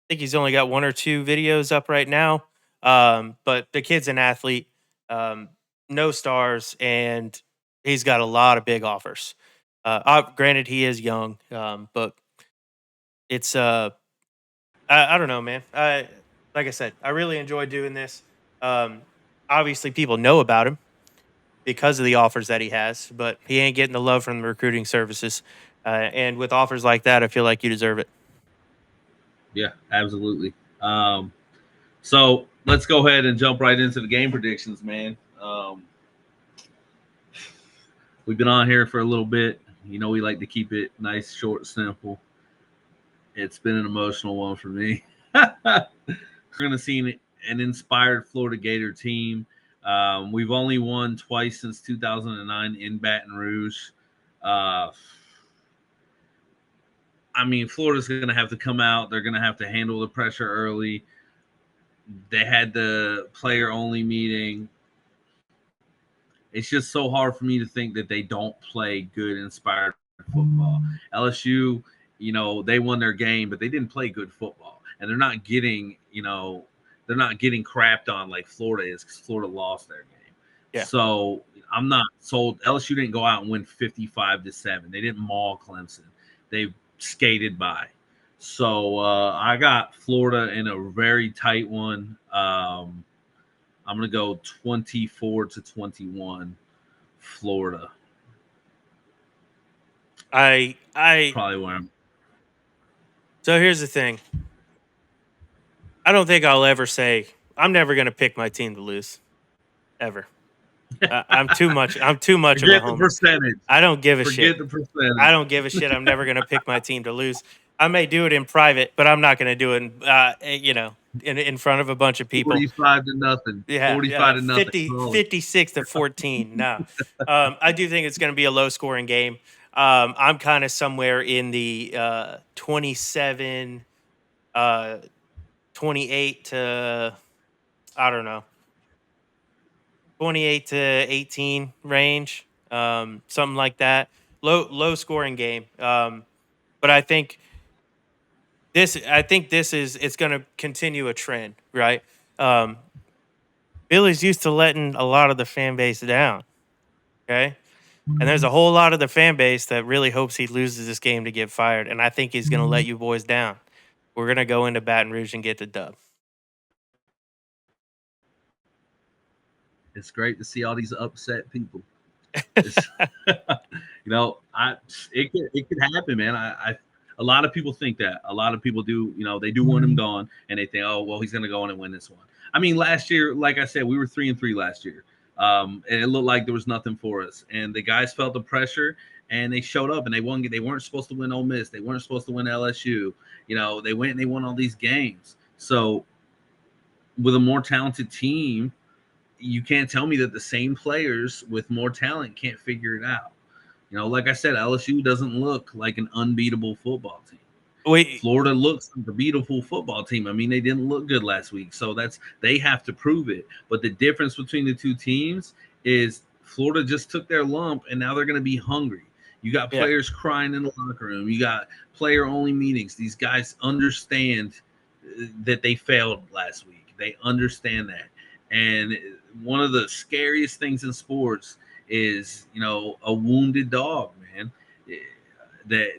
think he's only got 1 or 2 videos up right now. But the kid's an athlete, no stars, and he's got a lot of big offers. Granted, he is young, but it's I don't know, man. Like I said, I really enjoy doing this. Obviously, people know about him because of the offers that he has, but he ain't getting the love from the recruiting services. And with offers like that, I feel like you deserve it. Yeah, absolutely. So let's go ahead and jump right into the game predictions, man. We've been on here for a little bit. We like to keep it nice, short, simple. It's been an emotional one for me. We're going to see an inspired Florida Gator team. We've only won twice since 2009 in Baton Rouge. I mean, Florida's going to have to come out. They're going to have to handle the pressure early. They had the player only meeting. It's just so hard for me to think that they don't play good, inspired football. LSU, they won their game, but they didn't play good football, and they're not getting crapped on like Florida is, because Florida lost their game. Yeah. So I'm not sold. LSU didn't go out and win 55-7. They didn't maul Clemson. They skated by. So I got Florida in a very tight one. I'm going to go 24-21 Florida. I Probably where I'm. So here's the thing. I don't think I'll ever say I'm never going to pick my team to lose, ever. I'm too much of a Forget the homer. percentage. I don't give a Forget shit. the percentage. I don't give a shit. I'm never going to pick my team to lose. I may do it in private, but I'm not going to do it in front of a bunch of people. 45-0. Yeah, 45-0. 56-14. No, I do think it's going to be a low scoring game. I'm kind of somewhere in the 27, 28 to, I don't know, 28 to 18 range, something like that. Low scoring game. But I think it's going to continue a trend, right? Billy's used to letting a lot of the fan base down. Okay. And there's a whole lot of the fan base that really hopes he loses this game to get fired. And I think he's going to let you boys down. We're going to go into Baton Rouge and get the dub. It's great to see all these upset people. It could happen, man. A lot of people think that. A lot of people do. They do want him gone, and they think, oh, well, he's going to go on and win this one. I mean, last year, like I said, we were 3-3 last year. And it looked like there was nothing for us. And the guys felt the pressure, and they showed up, and they won. They weren't supposed to win Ole Miss. They weren't supposed to win LSU. They went and they won all these games. So with a more talented team, you can't tell me that the same players with more talent can't figure it out. Like I said, LSU doesn't look like an unbeatable football team. Florida looks like a beatable football team. I mean, they didn't look good last week, so they have to prove it. But the difference between the two teams is Florida just took their lump, and now they're going to be hungry. You got players crying in the locker room. You got player-only meetings. These guys understand that they failed last week. They understand that. And one of the scariest things in sports is, a wounded dog, man,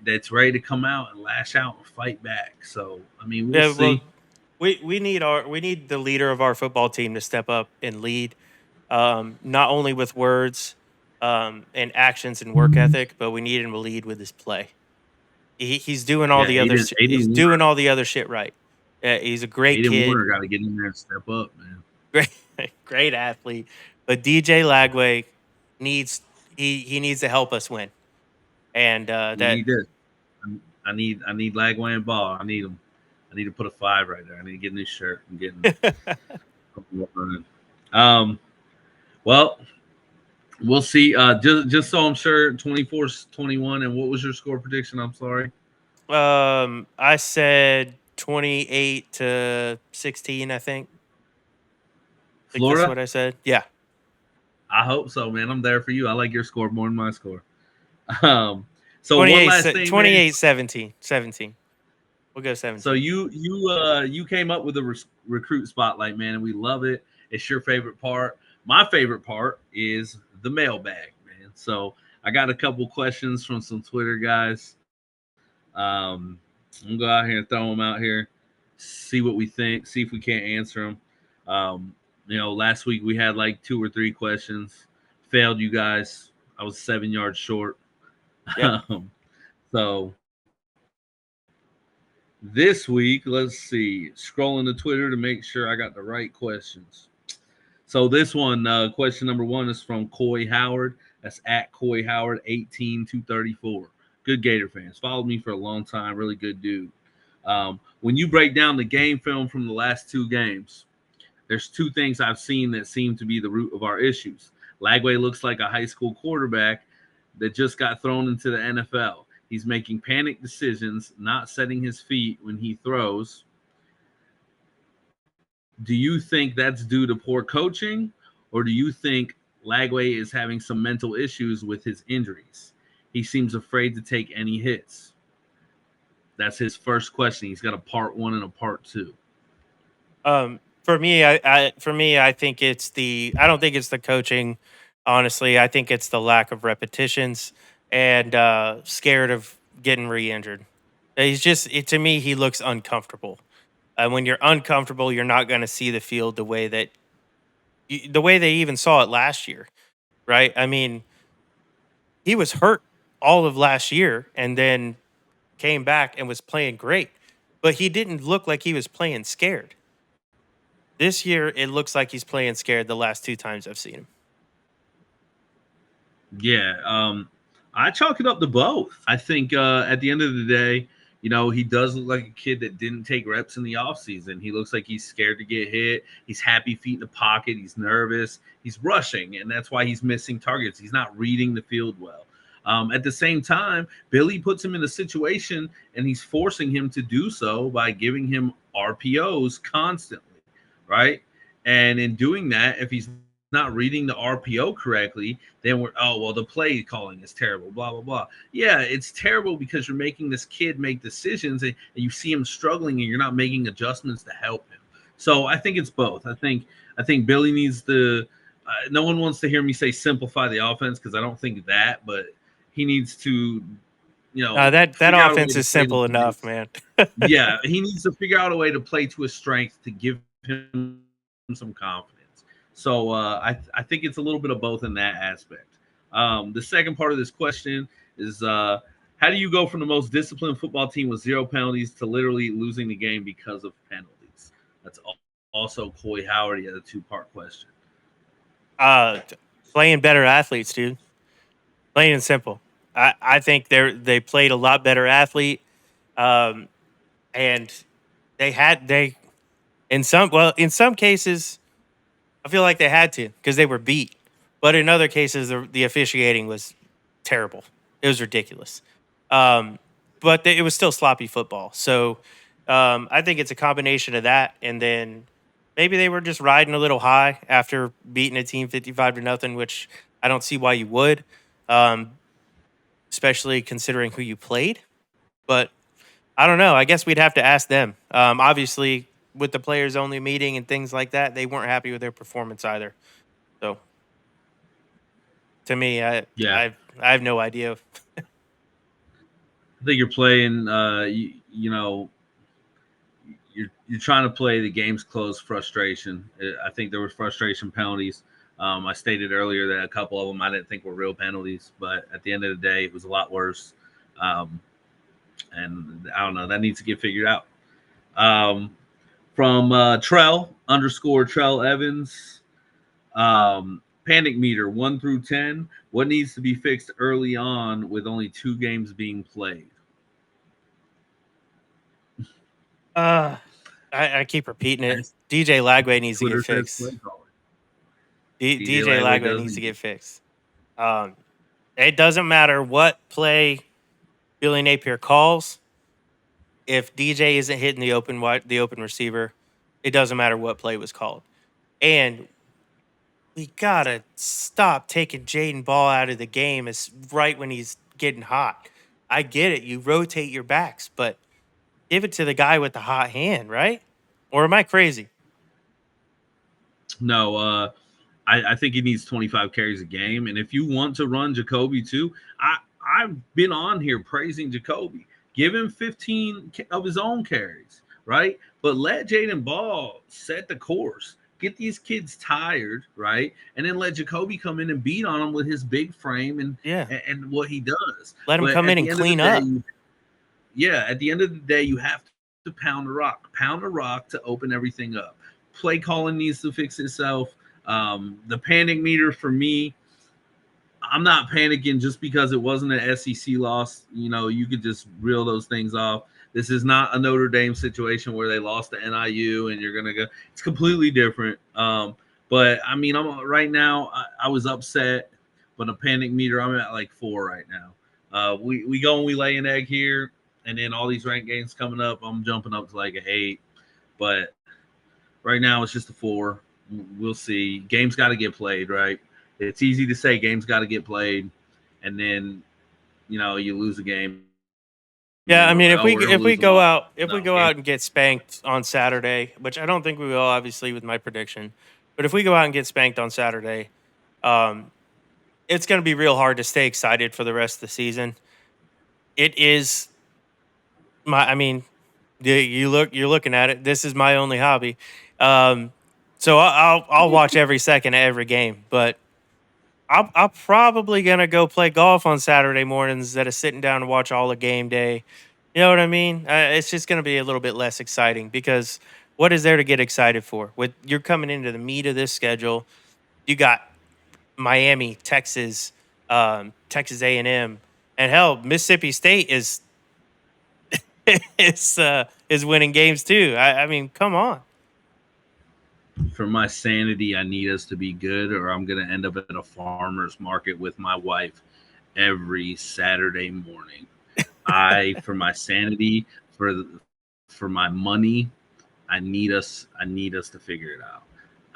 that's ready to come out and lash out and fight back. So, I mean, we'll see. Well, we need the leader of our football team to step up and lead, not only with words and actions and work ethic, but we need him to lead with his play. He's doing all the other he's doing all the other shit right. He's a great kid. Warner got to get in there and step up, man. Great athlete, but DJ Lagway needs to help us win. And I need Lagway and Ball. I need him. I need to put a 5 right there. I need to get a new shirt and get well, we'll see. Just so I'm sure, 24-21. And what was your score prediction? I'm sorry. I said 28-16. I think. Florida? That's what I said. Yeah. I hope so, man. I'm there for you. I like your score more than my score. So 28, one last thing, 28-17. 17. We'll go 17. So you came up with a recruit spotlight, man, and we love it. It's your favorite part. My favorite part is the mailbag, man. So I got a couple questions from some Twitter guys. I'm gonna go out here and throw them out here, see what we think, see if we can't answer them. Last week we had like 2 or 3 questions. Failed you guys. I was 7 yards short. Yep. So this week, let's see. Scrolling to Twitter to make sure I got the right questions. So this one, question number 1 is from Coy Howard. That's at Coy Howard 18234. Good Gator fans. Followed me for a long time. Really good dude. When you break down the game film from the last 2 games, there's 2 things I've seen that seem to be the root of our issues. Lagway looks like a high school quarterback that just got thrown into the NFL. He's making panic decisions, not setting his feet when he throws. Do you think that's due to poor coaching, or do you think Lagway is having some mental issues with his injuries? He seems afraid to take any hits. That's his first question. He's got a part one and a part two. For me, I think it's I don't think it's the coaching. Honestly, I think it's the lack of repetitions and scared of getting re-injured. To me, he looks uncomfortable. When you're uncomfortable, you're not going to see the field the way they even saw it last year, right? I mean, he was hurt all of last year and then came back and was playing great, but he didn't look like he was playing scared. This year, it looks like he's playing scared the last two times I've seen him. Yeah, I chalk it up to both. I think at the end of the day, he does look like a kid that didn't take reps in the offseason. He looks like he's scared to get hit. He's happy feet in the pocket. He's nervous. He's rushing, and that's why he's missing targets. He's not reading the field well. At the same time, Billy puts him in a situation, and he's forcing him to do so by giving him RPOs constantly, right? And in doing that, if he's not reading the RPO correctly, then the play calling is terrible, blah, blah, blah. Yeah, it's terrible because you're making this kid make decisions and you see him struggling and you're not making adjustments to help him. So I think it's both. I think Billy needs to no one wants to hear me say simplify the offense because I don't think that, but he needs to, That offense is simple enough, man. Yeah, he needs to figure out a way to play to his strength to give him some confidence. So I think it's a little bit of both in that aspect. The second part of this question is how do you go from the most disciplined football team with 0 penalties to literally losing the game because of penalties? That's also Coy Howard. He had a 2-part question. Playing better athletes, dude. Plain and simple. I think they played a lot better athlete, and they in some cases I feel like they had to because they were beat. But in other cases, the officiating was terrible. It was ridiculous. But it was still sloppy football. So I think it's a combination of that. And then maybe they were just riding a little high after beating a team 55-0, which I don't see why you would, especially considering who you played. But I don't know. I guess we'd have to ask them. Obviously, with the players only meeting and things like that, they weren't happy with their performance either. So, to me, I have no idea. I think you're playing. You're trying to play the game's close frustration. I think there were frustration penalties. I stated earlier that a couple of them I didn't think were real penalties, but at the end of the day, it was a lot worse. And I don't know. That needs to get figured out. From Trell Evans. Panic meter 1 through 10. What needs to be fixed early on with only 2 games being played? I keep repeating it. DJ Lagway needs to get fixed. DJ Lagway needs to get fixed. It doesn't matter what play Billy Napier calls. If DJ isn't hitting the open receiver, it doesn't matter what play was called. And we gotta stop taking Jaden Ball out of the game right when he's getting hot. I get it. You rotate your backs, but give it to the guy with the hot hand, right? Or am I crazy? No, I think he needs 25 carries a game. And if you want to run Jacoby too, I've been on here praising Jacoby. Give him 15 of his own carries, right? But let Jaden Ball set the course. Get these kids tired, right? And then let Jacoby come in and beat on them with his big frame and what he does. Let him come in and clean up. Yeah, at the end of the day, you have to pound the rock. Pound the rock to open everything up. Play calling needs to fix itself. The panic meter for me, I'm not panicking just because it wasn't an SEC loss. You could just reel those things off. This is not a Notre Dame situation where they lost to NIU and you're going to go. It's completely different. But, I mean, right now, I was upset, but a panic meter, I'm at like 4 right now. We go and we lay an egg here, and then all these ranked games coming up, I'm jumping up to like an 8. But right now it's just a 4. We'll see. Games got to get played, right? It's easy to say games got to get played, and then you lose a game and then we're like, oh, we're gonna Yeah, lose I them mean, all. if we No, go out games and get spanked on Saturday, which I don't think we will, obviously with my prediction, but if we go out and get spanked on Saturday, um, it's going to be real hard to stay excited for the rest of the season. It is I mean, you're looking at it. This is my only hobby, um, so I'll watch every second of every game, but I'm probably gonna go play golf on Saturday mornings instead of sitting down and watch all of game day. You know what I mean? It's just gonna be a little bit less exciting because what is there to get excited for? With you're coming into the meat of this schedule, you got Miami, Texas, Texas A&M, and hell, Mississippi State is winning games too. I mean, come on. for my sanity, I need us to be good, or I'm gonna end up at a farmer's market with my wife every Saturday morning. For my sanity, for my money, I need us to figure it out.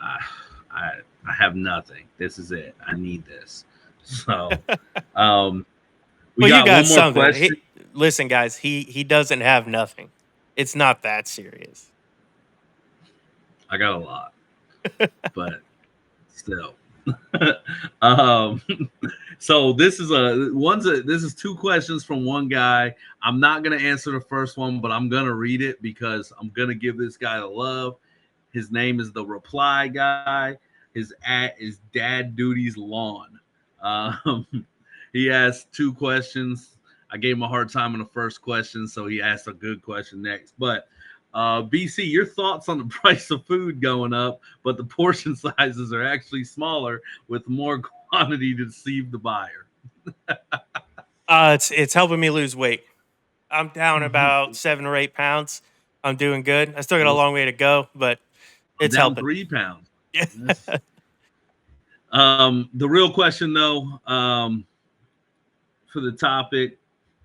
I I have nothing. This is it. I need this. So, um, we Well, you got got one more something. question. Listen, guys, he doesn't have nothing. It's not that serious. I got a lot, but still. um, so this is 2 questions from one guy. I'm not gonna answer the first one, but I'm gonna read it because I'm gonna give this guy the love. His name is the Reply Guy. His at is Dad Duty's Lawn. Um, he asked 2 questions. I gave him a hard time on the first question, so he asked a good question next. But BC, your thoughts on the price of food going up, but the portion sizes are actually smaller with more quantity to deceive the buyer. It's helping me lose weight. I'm down about 7 or 8 pounds. I'm doing good. I still got a Well, long way to go, but I'm it's down helping. 3 pounds. Yeah. Yes. The real question, though, for the topic,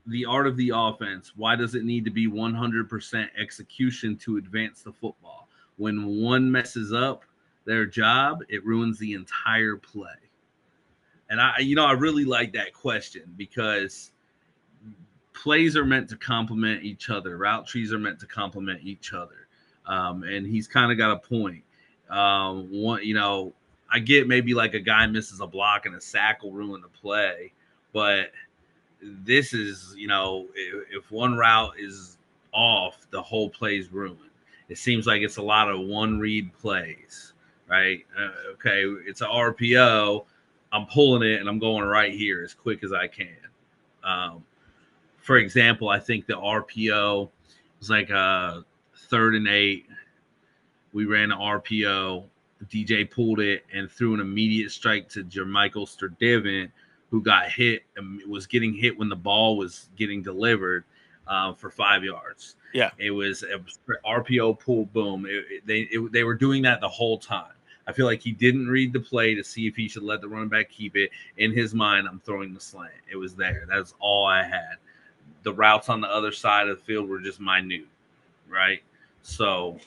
the art of the offense. Why does it need to be 100% execution to advance the football? When one messes up their job, it ruins the entire play. And I really like that question because plays are meant to complement each other. Route trees are meant to complement each other. And he's kind of got a point. I get maybe like a guy misses a block and a sack will ruin the play, but this is, if one route is off, the whole play's ruined. It seems like it's a lot of one read plays, right? Okay, it's an RPO. I'm pulling it and I'm going right here as quick as I can. Um, for example, I think the RPO was like a 3rd and 8. We ran an RPO. DJ pulled it and threw an immediate strike to Jermichael Sturdivant, who got hit and was getting hit when the ball was getting delivered for 5 yards. Yeah. It was a RPO pull, boom. They were doing that the whole time. I feel like he didn't read the play to see if he should let the running back keep it. In his mind, I'm throwing the slant. It was there. That's all I had. The routes on the other side of the field were just minute, right? So,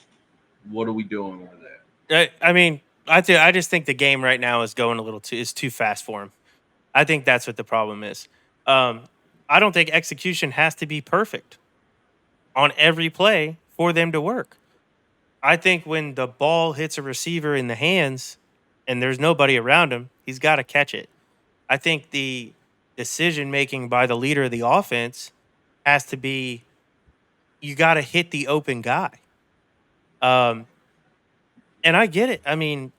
what are we doing with that? I mean, I just think the game right now is going a little too fast for him. I think that's what the problem is. Um, I don't think execution has to be perfect on every play for them to work. I think when the ball hits a receiver in the hands and there's nobody around him, he's got to catch it. I think the decision making by the leader of the offense has to be you got to hit the open guy. Um, and I get it. I mean,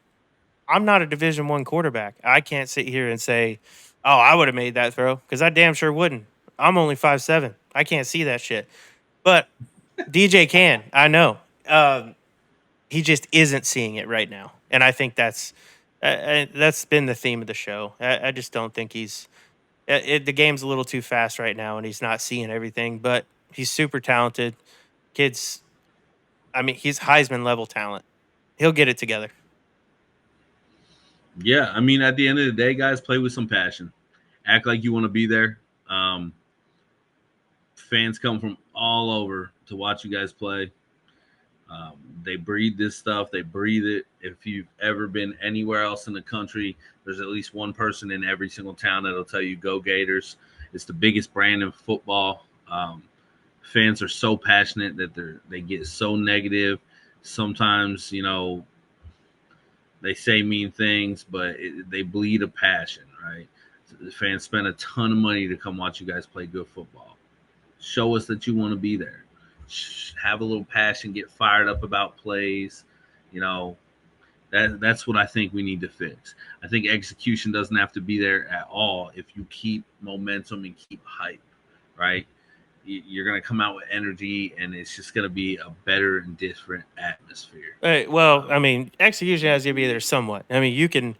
I'm not a Division 1 quarterback. I can't sit here and say, "Oh, I would have made that throw," because I damn sure wouldn't. I'm only 5'7". I can't see that shit. But DJ can. I know. He just isn't seeing it right now, and I think that's been the theme of the show. I just don't think he's. The game's a little too fast right now, and he's not seeing everything. But he's super talented. Kids. I mean, he's Heisman level talent. He'll get it together. Yeah, I mean, at the end of the day, guys, play with some passion. Act like you want to be there. Fans come from all over to watch you guys play. They breathe this stuff. They breathe it. If you've ever been anywhere else in the country, there's at least one person in every single town that'll tell you, "Go Gators." It's the biggest brand in football. Fans are so passionate that they get so negative. Sometimes, they say mean things, but they bleed a passion, right? So the fans spend a ton of money to come watch you guys play good football. Show us that you want to be there. Have a little passion, get fired up about plays. That's what I think we need to fix. I think execution doesn't have to be there at all if you keep momentum and keep hype, right? You're going to come out with energy, and it's just going to be a better and different atmosphere. Well, I mean, execution has to be there somewhat. I mean, you can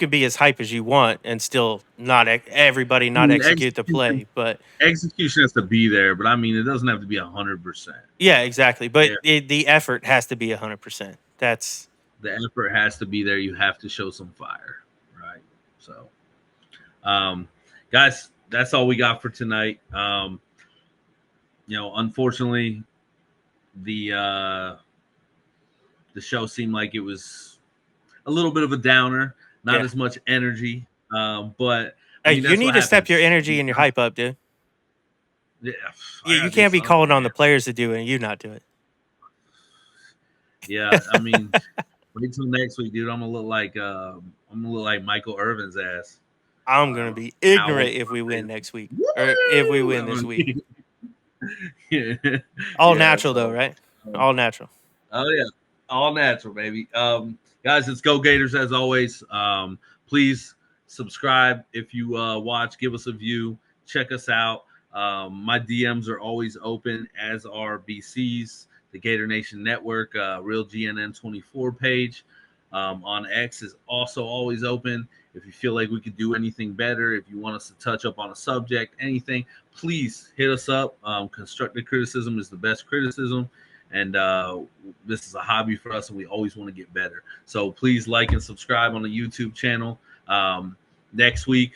be as hype as you want and still not everybody I not mean, execute the play, but execution has to be there, but I mean, it doesn't have to be 100%. yeah, exactly. But Yeah, the effort has to be 100%. That's the effort has to be there. You have to show some fire, right? So, um, guys, that's all we got for tonight. Unfortunately, the show seemed like it was a little bit of a downer, not yeah. as much energy. But I Hey, mean, you that's need what to step your happens. energy and your hype up, dude. Yeah, I You gotta do can't be something, calling on man. the players to do it and you not do it. Yeah, I mean, wait till next week, dude. I'm gonna look like Michael Irvin's ass. I'm gonna be Owl. ignorant if we win next week or if we win this week. Woo! Yeah, All yeah. natural though, So, right? um, All natural. oh yeah, all natural, baby. Guys, it's Go Gators as always. Please subscribe if you watch. Give us a view. Check us out. My DMs are always open, as are BC's, the Gator Nation Network, Real GNN 24 page on X is also always open. If you feel like we could do anything better, if you want us to touch up on a subject, anything, please hit us up. Constructive criticism is the best criticism. And this is a hobby for us, and we always want to get better. So please like and subscribe on the YouTube channel. Next week,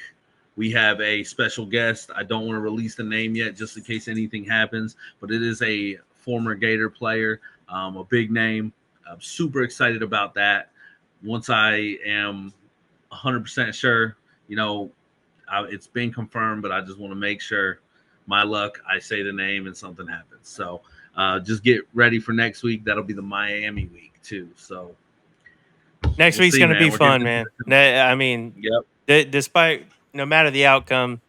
we have a special guest. I don't want to release the name yet just in case anything happens, but it is a former Gator player, a big name. I'm super excited about that. Once I am 100% sure, it's been confirmed, but I just want to make sure my luck, I say the name and something happens. So just get ready for next week. That'll be the Miami week too. So Next we'll week's see, gonna be man. We're fun, getting man. into I mean, Yep. despite no matter the outcome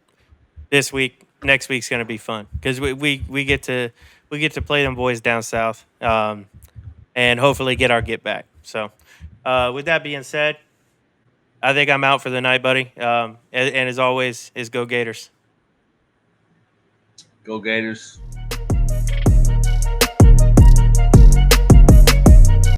this week, next week's gonna be fun because we get to play them boys down south, and hopefully get our get back. So, with that being said, I think I'm out for the night, buddy. And as always, is Go Gators. Go Gators.